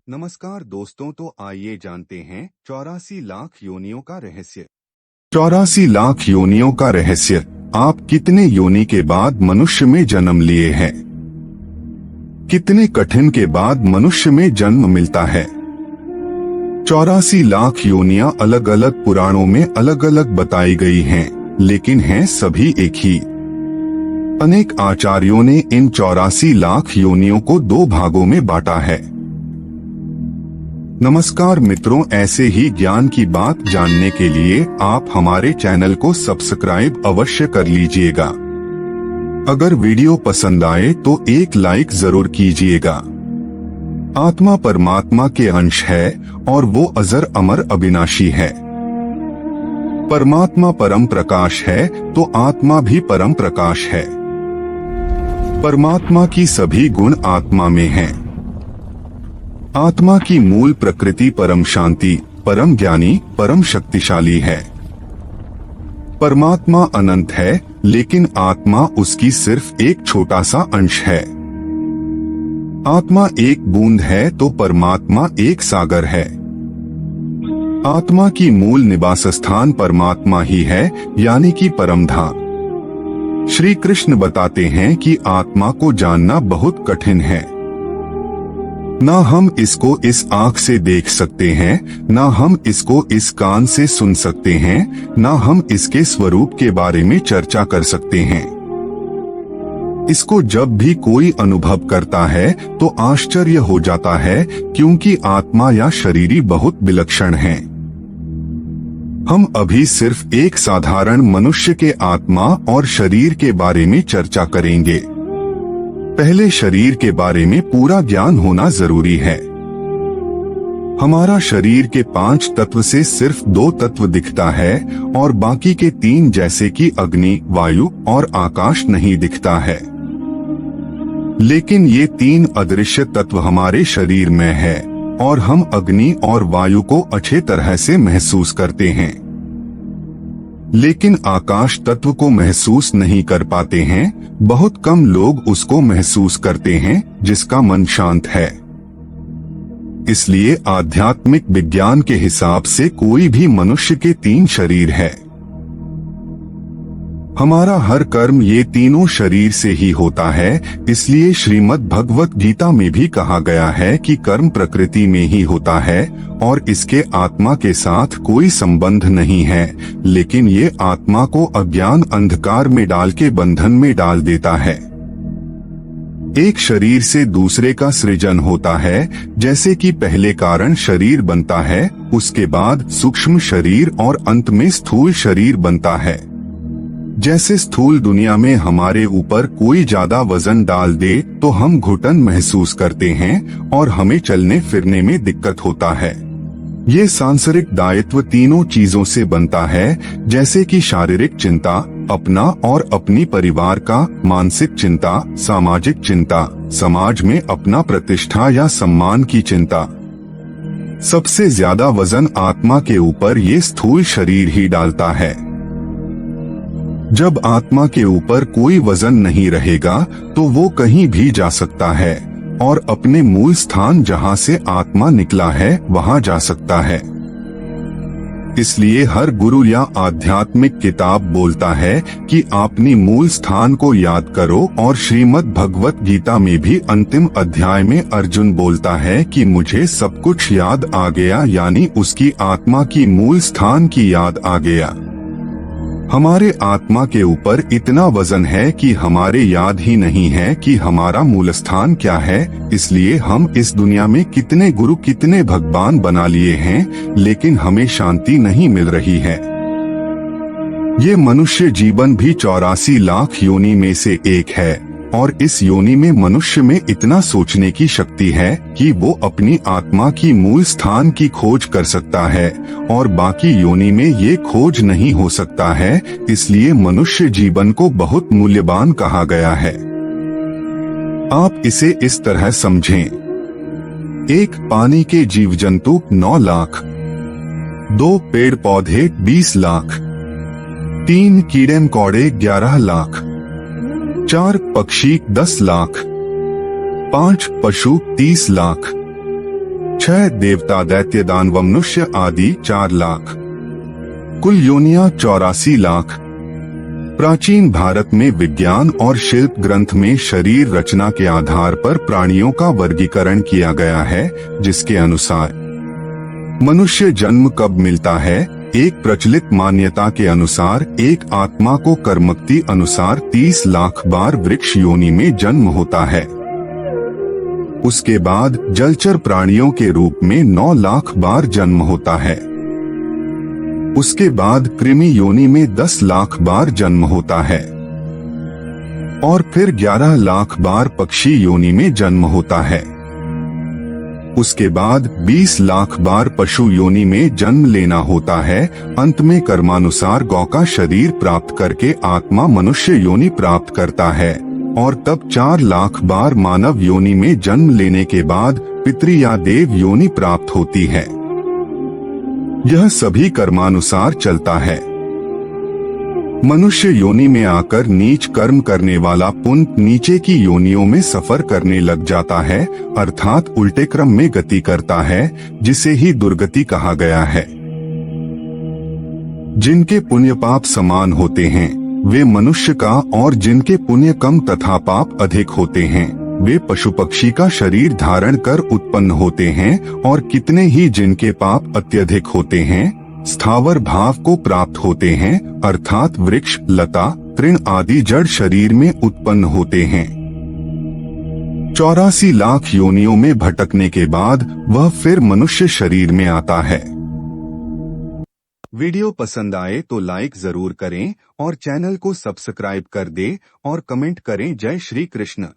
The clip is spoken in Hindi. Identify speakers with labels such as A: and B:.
A: नमस्कार दोस्तों, तो आइए जानते हैं 84 लाख योनियों का रहस्य। 84 लाख योनियों का रहस्य। आप कितने योनि के बाद मनुष्य में जन्म लिए हैं? कितने कठिन के बाद मनुष्य में जन्म मिलता है? 84 लाख योनियां अलग अलग पुराणों में अलग अलग बताई गई हैं, लेकिन हैं सभी एक ही। अनेक आचार्यों ने इन 84 लाख योनियों को 2 भागों में बांटा है। नमस्कार मित्रों, ऐसे ही ज्ञान की बात जानने के लिए आप हमारे चैनल को सब्सक्राइब अवश्य कर लीजिएगा। अगर वीडियो पसंद आए तो एक लाइक जरूर कीजिएगा। आत्मा परमात्मा के अंश है और वो अजर अमर अविनाशी है। परमात्मा परम प्रकाश है तो आत्मा भी परम प्रकाश है। परमात्मा की सभी गुण आत्मा में हैं। आत्मा की मूल प्रकृति परम शांति, परम ज्ञानी, परम शक्तिशाली है। परमात्मा अनंत है, लेकिन आत्मा उसकी सिर्फ एक छोटा सा अंश है। आत्मा एक बूंद है तो परमात्मा एक सागर है। आत्मा की मूल निवास स्थान परमात्मा ही है, यानी कि परमधाम। श्री कृष्ण बताते हैं कि आत्मा को जानना बहुत कठिन है। ना हम इसको इस आंख से देख सकते हैं, ना हम इसको इस कान से सुन सकते हैं, ना हम इसके स्वरूप के बारे में चर्चा कर सकते हैं। इसको जब भी कोई अनुभव करता है तो आश्चर्य हो जाता है, क्योंकि आत्मा या शरीरी बहुत विलक्षण हैं। हम अभी सिर्फ एक साधारण मनुष्य के आत्मा और शरीर के बारे में चर्चा करेंगे। पहले शरीर के बारे में पूरा ज्ञान होना जरूरी है। हमारा शरीर के 5 तत्व से सिर्फ 2 तत्व दिखता है और बाकी के 3 जैसे कि अग्नि, वायु और आकाश नहीं दिखता है। लेकिन ये 3 अदृश्य तत्व हमारे शरीर में है और हम अग्नि और वायु को अच्छे तरह से महसूस करते हैं, लेकिन आकाश तत्व को महसूस नहीं कर पाते हैं। बहुत कम लोग उसको महसूस करते हैं, जिसका मन शांत है। इसलिए आध्यात्मिक विज्ञान के हिसाब से कोई भी मनुष्य के 3 शरीर है। हमारा हर कर्म ये तीनों शरीर से ही होता है। इसलिए श्रीमद् भगवत गीता में भी कहा गया है कि कर्म प्रकृति में ही होता है और इसके आत्मा के साथ कोई संबंध नहीं है, लेकिन ये आत्मा को अज्ञान अंधकार में डाल के बंधन में डाल देता है। एक शरीर से दूसरे का सृजन होता है, जैसे कि पहले कारण शरीर बनता है, उसके बाद सूक्ष्म शरीर और अंत में स्थूल शरीर बनता है। जैसे स्थूल दुनिया में हमारे ऊपर कोई ज्यादा वजन डाल दे तो हम घुटन महसूस करते हैं और हमें चलने फिरने में दिक्कत होता है। ये सांसारिक दायित्व तीनों चीजों से बनता है, जैसे कि शारीरिक चिंता, अपना और अपनी परिवार का, मानसिक चिंता, सामाजिक चिंता, समाज में अपना प्रतिष्ठा या सम्मान की चिंता। सबसे ज्यादा वजन आत्मा के ऊपर ये स्थूल शरीर ही डालता है। जब आत्मा के ऊपर कोई वजन नहीं रहेगा तो वो कहीं भी जा सकता है और अपने मूल स्थान जहां से आत्मा निकला है वहां जा सकता है। इसलिए हर गुरु या आध्यात्मिक किताब बोलता है कि अपनी मूल स्थान को याद करो, और श्रीमद् भगवत गीता में भी अंतिम अध्याय में अर्जुन बोलता है कि मुझे सब कुछ याद आ गया, यानी उसकी आत्मा की मूल स्थान की याद आ गया। हमारे आत्मा के ऊपर इतना वजन है कि हमारे याद ही नहीं है कि हमारा मूल स्थान क्या है। इसलिए हम इस दुनिया में कितने गुरु, कितने भगवान बना लिए हैं, लेकिन हमें शांति नहीं मिल रही है। ये मनुष्य जीवन भी 84 लाख योनि में से एक है, और इस योनि में मनुष्य में इतना सोचने की शक्ति है कि वो अपनी आत्मा की मूल स्थान की खोज कर सकता है, और बाकी योनि में ये खोज नहीं हो सकता है। इसलिए मनुष्य जीवन को बहुत मूल्यवान कहा गया है। आप इसे इस तरह समझें। 1 पानी के जीव जंतु 9 लाख, 2 पेड़ पौधे 20 लाख, 3 कीड़े मकोड़े 11 लाख, 4 पक्षी 10 लाख, 5 पशु 30 लाख, 6 देवता, दैत्य, दानव, मनुष्य आदि 4 लाख। कुल योनियां 84 लाख। प्राचीन भारत में विज्ञान और शिल्प ग्रंथ में शरीर रचना के आधार पर प्राणियों का वर्गीकरण किया गया है, जिसके अनुसार मनुष्य जन्म कब मिलता है। एक प्रचलित मान्यता के अनुसार एक आत्मा को कर्मक्ति अनुसार 30 लाख बार वृक्ष योनि में जन्म होता है। उसके बाद जलचर प्राणियों के रूप में 9 लाख बार जन्म होता है। उसके बाद कृमि योनि में 10 लाख बार जन्म होता है और फिर 11 लाख बार पक्षी योनि में जन्म होता है। उसके बाद 20 लाख बार पशु योनि में जन्म लेना होता है। अंत में कर्मानुसार गौ का शरीर प्राप्त करके आत्मा मनुष्य योनि प्राप्त करता है और तब 4 लाख बार मानव योनि में जन्म लेने के बाद पितृ या देव योनि प्राप्त होती है। यह सभी कर्मानुसार चलता है। मनुष्य योनि में आकर नीच कर्म करने वाला पुण्य नीचे की योनियों में सफर करने लग जाता है, अर्थात उल्टे क्रम में गति करता है, जिसे ही दुर्गति कहा गया है। जिनके पुण्य पाप समान होते हैं वे मनुष्य का, और जिनके पुण्य कम तथा पाप अधिक होते हैं वे पशु पक्षी का शरीर धारण कर उत्पन्न होते हैं, और कितने ही जिनके पाप अत्यधिक होते हैं स्थावर भाव को प्राप्त होते हैं, अर्थात वृक्ष, लता, तृण आदि जड़ शरीर में उत्पन्न होते हैं। 84 लाख योनियों में भटकने के बाद वह फिर मनुष्य शरीर में आता है। वीडियो पसंद आए तो लाइक जरूर करें और चैनल को सब्सक्राइब कर दें और कमेंट करें। जय श्री कृष्ण।